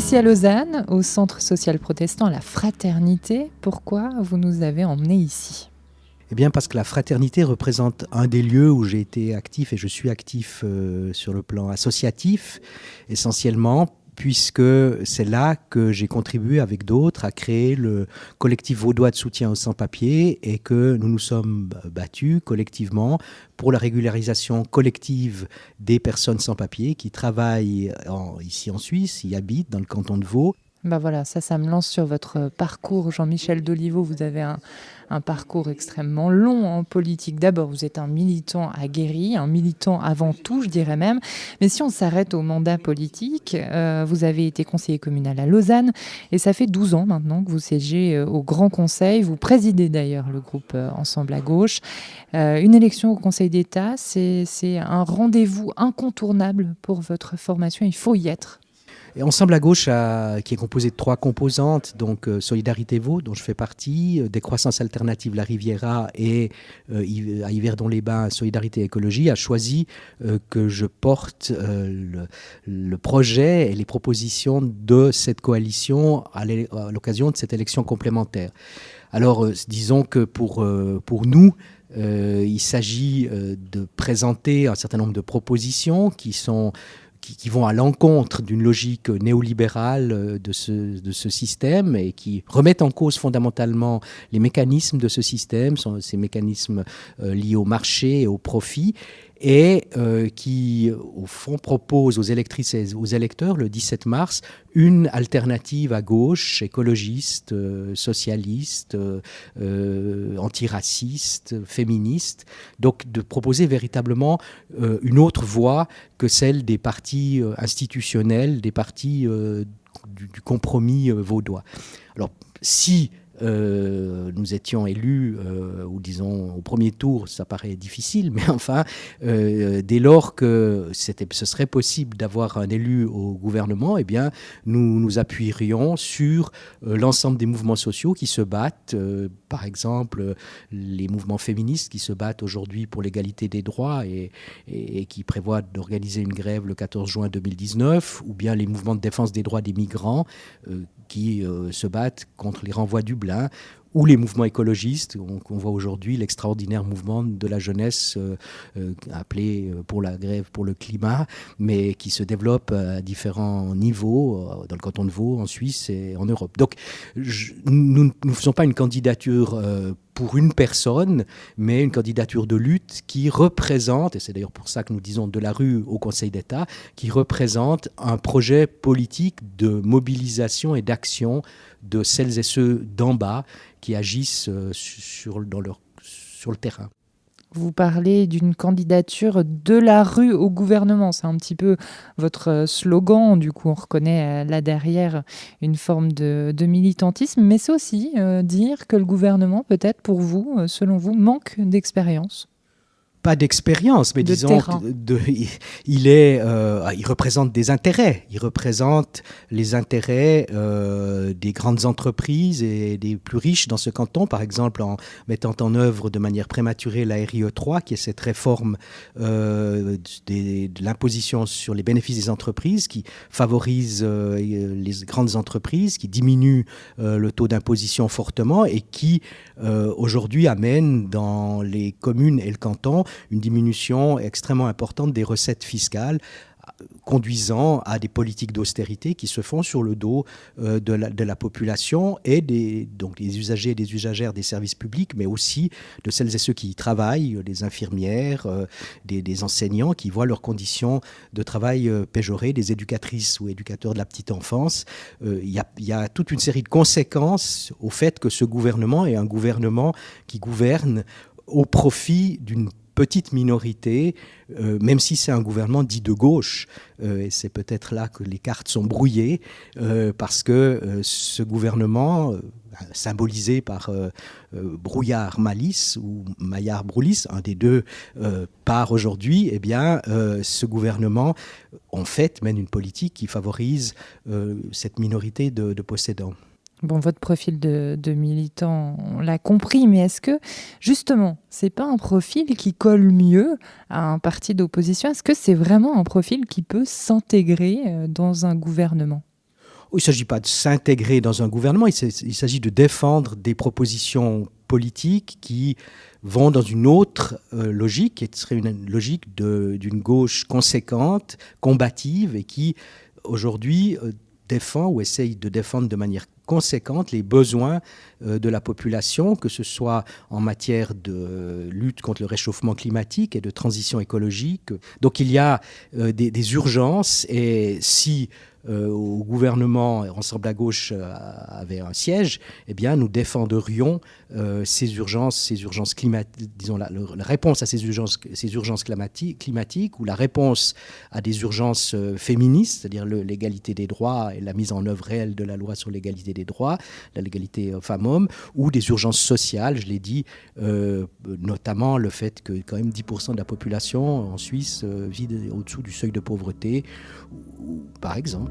ici à Lausanne, au Centre social protestant La Fraternité. Pourquoi vous nous avez emmenés ici ? Eh bien parce que la Fraternité représente un des lieux où j'ai été actif et je suis actif sur le plan associatif essentiellement, puisque c'est là que j'ai contribué avec d'autres à créer le collectif vaudois de soutien aux sans-papiers et que nous nous sommes battus collectivement pour la régularisation collective des personnes sans-papiers qui travaillent ici en Suisse, y habitent dans le canton de Vaud. Voilà, ça me lance sur votre parcours. Jean-Michel Doliveau, vous avez un parcours extrêmement long en politique. D'abord, vous êtes un militant aguerri, un militant avant tout, je dirais même. Mais si on s'arrête au mandat politique, vous avez été conseiller communal à Lausanne et ça fait 12 ans maintenant que vous siégez au Grand Conseil. Vous présidez d'ailleurs le groupe Ensemble à gauche. Une élection au Conseil d'État, c'est un rendez-vous incontournable pour votre formation. Il faut y être. Et Ensemble à gauche, qui est composé de 3 composantes, donc Solidarité Vaud, dont je fais partie, Décroissance Alternative La Riviera et à Yverdon-les-Bains, Solidarité Écologie, a choisi que je porte le projet et les propositions de cette coalition à l'occasion de cette élection complémentaire. Alors, disons que pour nous, il s'agit de présenter un certain nombre de propositions qui vont à l'encontre d'une logique néolibérale de ce système et qui remettent en cause fondamentalement les mécanismes de ce système, ces mécanismes liés au marché et au profit, et qui, au fond, propose aux électrices et aux électeurs, le 17 mars, une alternative à gauche, écologiste, socialiste, antiraciste, féministe. Donc, de proposer véritablement une autre voie que celle des partis institutionnels, des partis du compromis vaudois. Alors, si nous étions élus, ou disons au premier tour, ça paraît difficile, mais enfin, dès lors que ce serait possible d'avoir un élu au gouvernement, eh bien, nous nous appuierions sur l'ensemble des mouvements sociaux qui se battent, par exemple, les mouvements féministes qui se battent aujourd'hui pour l'égalité des droits et qui prévoient d'organiser une grève le 14 juin 2019, ou bien les mouvements de défense des droits des migrants qui se battent contre les renvois Dublin, ou les mouvements écologistes, qu'on voit aujourd'hui, l'extraordinaire mouvement de la jeunesse appelé pour la grève pour le climat, mais qui se développe à différents niveaux, dans le canton de Vaud, en Suisse et en Europe. Donc, nous ne faisons pas une candidature pour une personne, mais une candidature de lutte qui représente, et c'est d'ailleurs pour ça que nous disons de la rue au Conseil d'État, qui représente un projet politique de mobilisation et d'action de celles et ceux d'en bas qui agissent sur le terrain. Vous parlez d'une candidature de la rue au gouvernement. C'est un petit peu votre slogan. Du coup, on reconnaît là derrière une forme de militantisme. Mais c'est aussi dire que le gouvernement, peut-être pour vous, selon vous, manque d'expérience. Pas d'expérience, mais disons il représente des intérêts. Il représente les intérêts des grandes entreprises et des plus riches dans ce canton, par exemple en mettant en œuvre de manière prématurée la RIE3, qui est cette réforme de l'imposition sur les bénéfices des entreprises, qui favorise les grandes entreprises, qui diminue le taux d'imposition fortement et qui aujourd'hui amène dans les communes et le canton une diminution extrêmement importante des recettes fiscales, conduisant à des politiques d'austérité qui se font sur le dos de la population et donc des usagers et des usagères des services publics, mais aussi de celles et ceux qui y travaillent, des infirmières, des enseignants qui voient leurs conditions de travail péjorées, des éducatrices ou éducateurs de la petite enfance. Il y a toute une série de conséquences au fait que ce gouvernement est un gouvernement qui gouverne au profit d'une petite minorité, même si c'est un gouvernement dit de gauche. Et c'est peut-être là que les cartes sont brouillées, parce que ce gouvernement, symbolisé par Brouillard Malice ou Maillard Broulis, un des deux, part aujourd'hui, eh bien, ce gouvernement, en fait, mène une politique qui favorise cette minorité de possédants. Bon, votre profil de militant, on l'a compris, mais est-ce que, justement, c'est pas un profil qui colle mieux à un parti d'opposition ? Est-ce que c'est vraiment un profil qui peut s'intégrer dans un gouvernement ? Il ne s'agit pas de s'intégrer dans un gouvernement, il s'agit de défendre des propositions politiques qui vont dans une autre logique, qui serait une logique d'une gauche conséquente, combative, et qui aujourd'hui défend ou essaye de défendre de manière conséquente les besoins de la population, que ce soit en matière de lutte contre le réchauffement climatique et de transition écologique. Donc il y a des urgences, et si au gouvernement Ensemble à gauche avait un siège, eh bien nous défendrions ces urgences climatiques, disons la réponse à ces urgences climatiques, ou la réponse à des urgences féministes, c'est-à-dire l'égalité des droits et la mise en œuvre réelle de la loi sur l'égalité des droits, la l'égalité femmes-hommes, ou des urgences sociales, je l'ai dit, notamment le fait que quand même 10% de la population en Suisse vit au-dessous du seuil de pauvreté, par exemple.